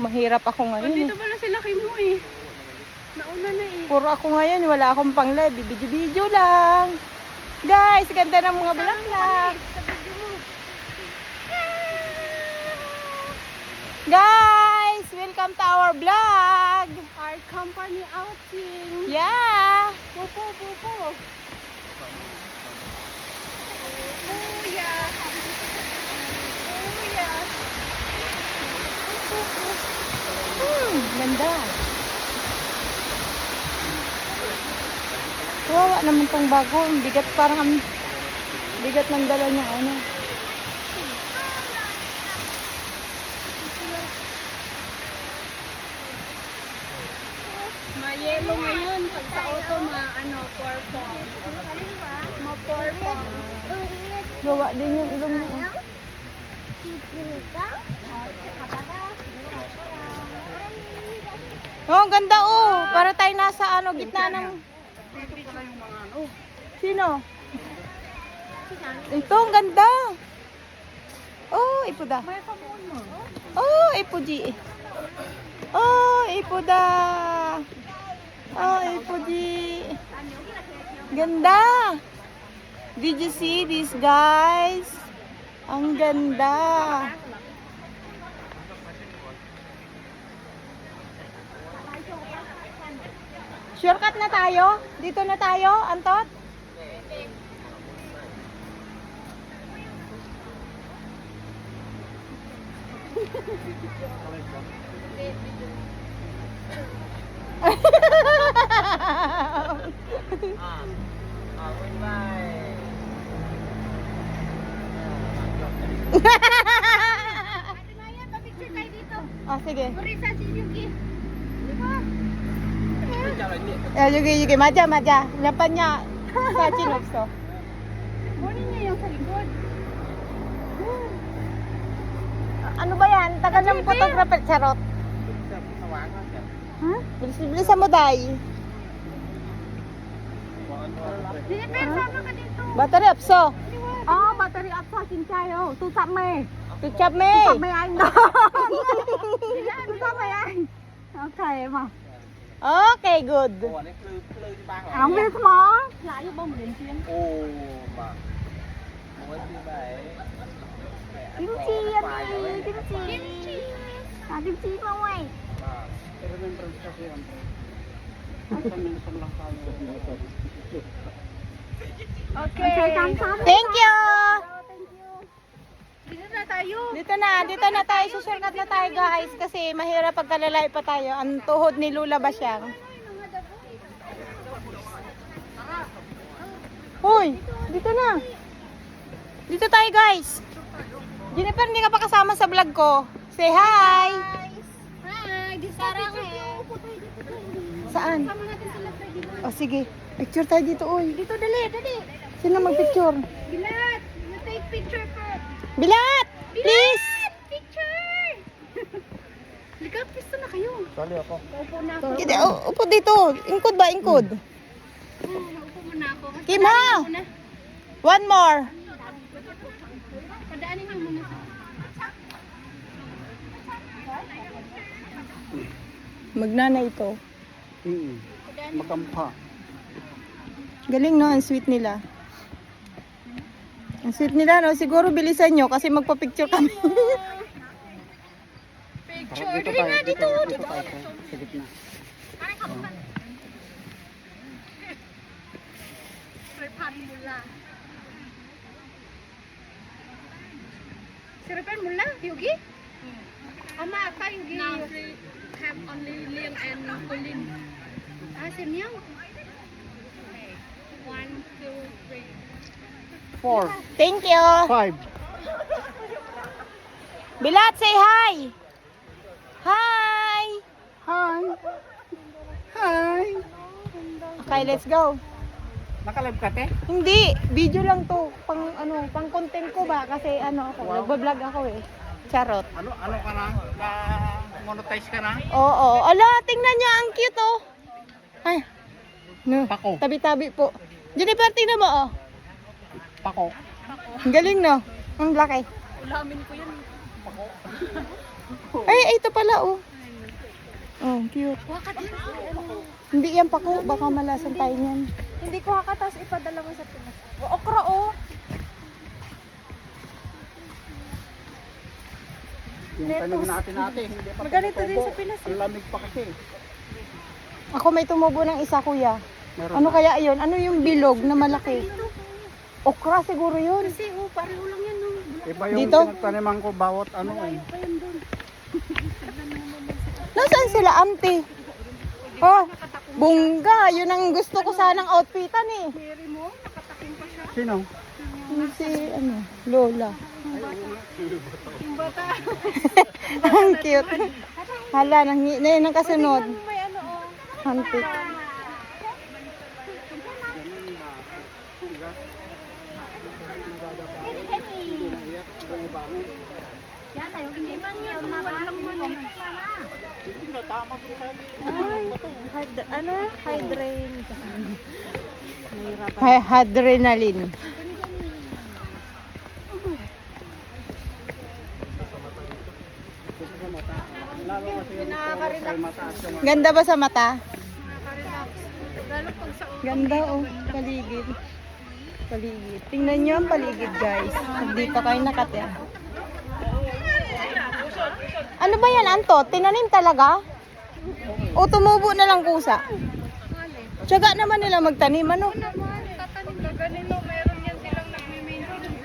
Mahirap ako ngayon. Dito pala sila kay mo eh. Nauna na eh. Puro ako ngayon, wala akong pang live. Video lang. Guys, ganda ng mga bulaklak. Guys, welcome to our vlog. Our company outing. Yeah. Pupo. Oh yeah. Ganda. Kawawa naman tong bago. Bigat, parang ang bigat ng dala niya. Ano. Ma-yellow ngayon. Pag sa auto, purple. Ma-purple. Gawa din yung ilong niya. Oh, ang ganda oh. Para tayo nasa gitna ng... Sino? Ito, ang ganda. Oh, ipuda. Oh, ipuji. Oh, ipuda. Oh, ipuji. Ganda. Did you see this, guys? Ang ganda. Shortcut na tayo? Dito na tayo, Antot? Oh, sige. Yugi, maja. Lapan niya sa chinokso. Kunin niya yung sa likod. Ano ba yan? Tagal ng photographer, charot. Huh? Bilis-bilisan mo, Day. Diniper, sama ka dito. Battery up, so. Battery up sa akin tayo. Tusap mo eh. Tuchap me. Tusap mo yan. Tusap mo yan. Okay, ma. Okay, good. Ang bilis mo. Layo ba mo din siya? Kimchi, yummy. Kimchi. Kimchi pa mo eh. Okay. Thank you. Dito na tayo. Dito na tayo. Susurkat na tayo, guys. Kasi mahirap pagkalalay pa tayo. Ang tuhod ni Lula Basyang. Hoy, dito na. Dito tayo, guys. Jennifer, hindi ka pa kasama sa vlog ko. Say hi. Hi, disarang eh. Saan? Sama natin sila dito. O, sige. Picture tayo dito, oy. Dito, dali. Sino magpicture? Bilat, you take picture first. Bilat! Please! Picture! Liga, pisto na kayo. Sali ako. Upo na ako. Hindi, upo dito. Ingkod ba? Ingkod. Upo muna ako. Kim, ha? One more. Padaanin mo muna. Magnana ito. Makampa. Galing, no? Ang sweet nila. Ang sweet nila, no? Siguro bilisan nyo kasi magpa-picture kami. Picture. Dito Dali na, dito. tayo. Sa gitna. Repan mula. Si Repan mula? Yugi? Ama, apa Yugi? Now we have only Liang and Colin. Si Miao. 1, 2, 3. 4, Thank you. 5. Bilat, say hi. Hi. Hi. Okay, let's go. Nakalive ka, te? Hindi, video lang to. Pang content ko ba? Kasi nagbablog ako eh. Charot. Ano ka na? Monetize ka na? Oo. Ala, tingnan niya, ang cute oh. Ay. No. Pako. Tabi-tabi po. Jennifer, tingnan mo oh. Pako. Ang galing no. Ang laki. Ulamin ko yan. Ay, ito pala oh. Oh, cute. Wakat din. Hindi yan pako, baka malasan tayo niyan. Hindi ko hakatas ipadala mo sa Pinas. Okra oh. Yung tanim natin hindi pa Maganito din tumutubo. sa Pinas, eh. Ang lamig pa kasi. Ako may tumubo ng isa, kuya. Meron Ano na. kaya yun? Ano yung bilog na malaki? Okra siguro yun. Kasi oh, pareho lang yan nung. Iba yung Dito? pinagtaniman ko bawat ano eh. Pa yan doon. Nasaan sila, auntie? Oh, bungga. Yun ang gusto ko sanang outfitan eh. Mary mo, nakatakin pa siya. Sino? Yung si, Lola. Yung bata. Ang cute. Hala, na yun ang kasunod. May ano oh. Auntie. Hydrate. Adrenaline. Lalo kasi yung kay mataas yung Ganda ba sa mata? Lalo pag sa Ganda oh, paligid. Paligid. Tingnan nyo ang paligid guys. Dito kayo nakatira. Ano ba yan, Anto? Tinanim talaga? O tumubo na lang kusa? Tiyaga naman nila magtanim, ano? naman, tatanim na ganito. Meron yan silang nagme-maintenance.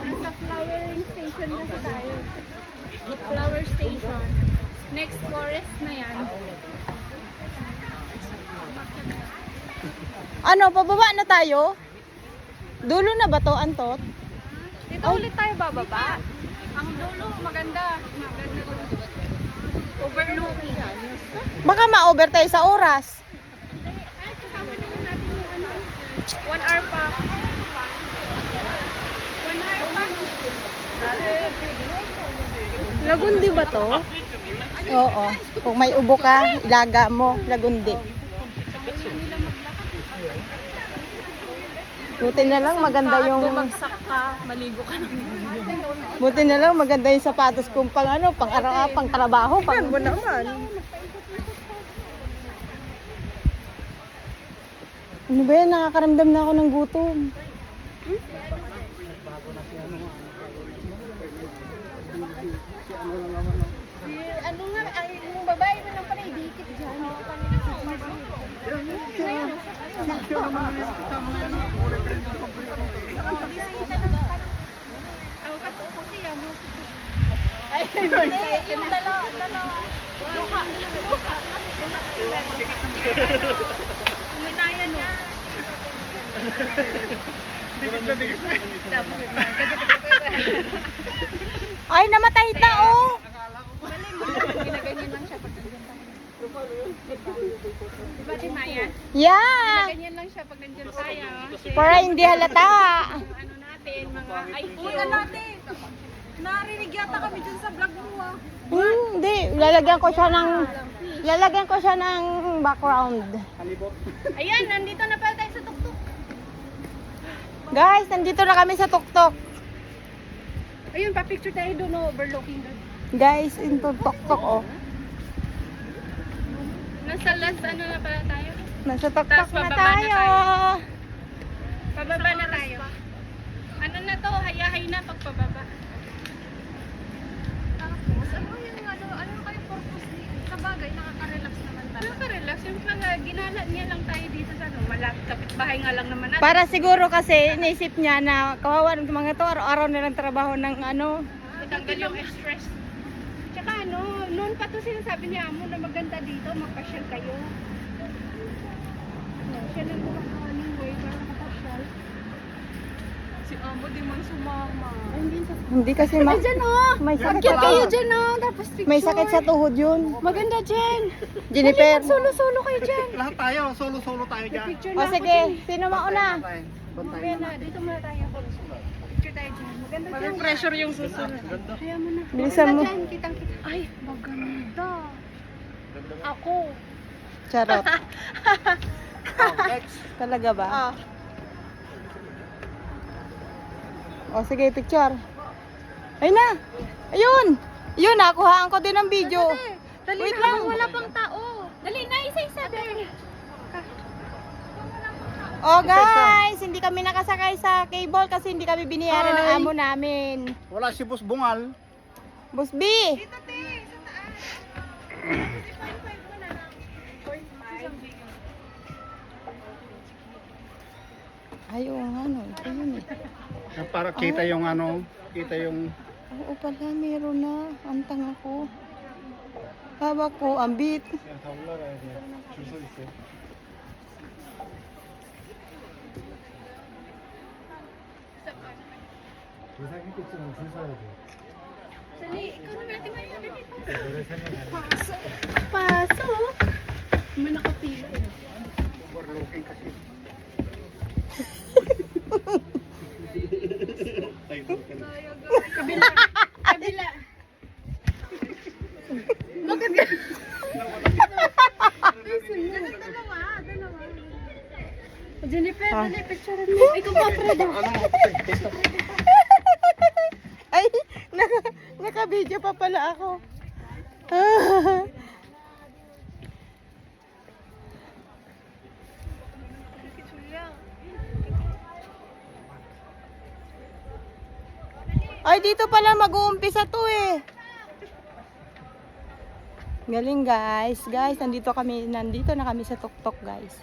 Nasa flowering station na sa tayo. Flower station. Next forest na yan. Ano, pababa na tayo? Dulo na ba to, Antot? Dito ulit tayo bababa. Ang dulo, maganda. Maganda. Overlooking. Baka ma-over tayo sa oras. 1 hour pa. 1 hour pa. Lagundi ba to? Oo. Kung may ubo ka, ilaga mo. Lagundi. Buti na lang maganda yung... Bumagsak ka, maligo ka na. Buti na lang maganda yung sapatos kung pang ano, pang araw, pang trabaho, pang mo naman. Ano ba yan? Nakakaramdam na ako ng gutom. Ano nga, ay, yung babae mo lang pala, idikit dyan. Ako katuko siya mo. Ay, yung dalawa. Luka. Uminaya niya. Ay, namatay na oh! Ginaganyan lang siya pag nandiyan tayo. Diba, Timaya? Yeah! Ganyan lang siya pag nandiyan tayo. Kasi Para hindi halata. yung ano natin, mga idea. Uy, natin! Narinig yata kami dyan sa vlog mo ah. Hindi, lalagyan ko siya ng background. halibot. Ayan, nandito na pala tayo sa tuktok. Guys, nandito na kami sa tuktok. Ayun, pa-picture tayo doon, no, overlooking doon. Guys, into tuktok oh. Nasa last ano na pala tayo? Nasa tuktok Tapos na bababa na tayo. Pababa na tayo. Ano na to, hayahay na pagpababa. Tapos, ano yung ano kayo purpose dito? Sa bagay, nakaka-relax naman talaga. Nakaka-relax, yung mga ginala niya lang tayo dito sa ano, kapitbahay nga lang naman natin. Para siguro kasi inisip niya na kawawa ng mga to, araw-araw nilang trabaho ng ano. Tanggal yung stress. Tsaka ano, noon pa to sinasabi niya amo na maganda dito, magpasyal kayo. Siya lang kumakaling way para makapasyal. Si amo di man sumama. Ay, hindi sa... Hindi kasi may sakit Kaya sa kayo tuhod. dyan oh, tapos picture. May sakit sa tuhod yun. Maganda dyan. Jennifer. Solo-solo kayo dyan. Lahat tayo, solo-solo tayo dyan. Picture O na ako sige, dyan. sino mauna? Kaya na, dito muna tayo. Picture tayo dyan. Maganda dyan. Pressure yung susunod. Kaya mo na. Bilisan mo. Maganda dyan, kitang-kita. Ay, maganda. Ako. Charot. Oh, next. Talaga ba? O sige, picture. Ayun na. Ayun. Yun, nakuhaan ko din ng video. Dali Wait na, lang. wala pang tao. Dali na, isa-isa. Dali. Oh guys, hindi kami nakasakay sa cable kasi hindi kami biniyaran ng Hi. amo namin. Wala si Boss Bungal. Boss B! Ay, oo nga no. Ito yun eh. Para kita yung ano, kita yung Oo pala, meron na. Antang ako. Hawak ko, ambit. Dali, ikaw na natin may dali. Paso. May nakapila. overlooking kasi. Kabila. Kabila. Bakit ka? Dalawa. Jennifer, dali, picture mo. Ikaw pa, Fredo. Ay, naka-video pa pala ako. Ay, dito pala mag-uumpisa to eh. Galing guys. Guys, nandito na kami sa tuktok guys.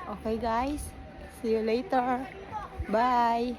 Okay guys. See you later. Bye.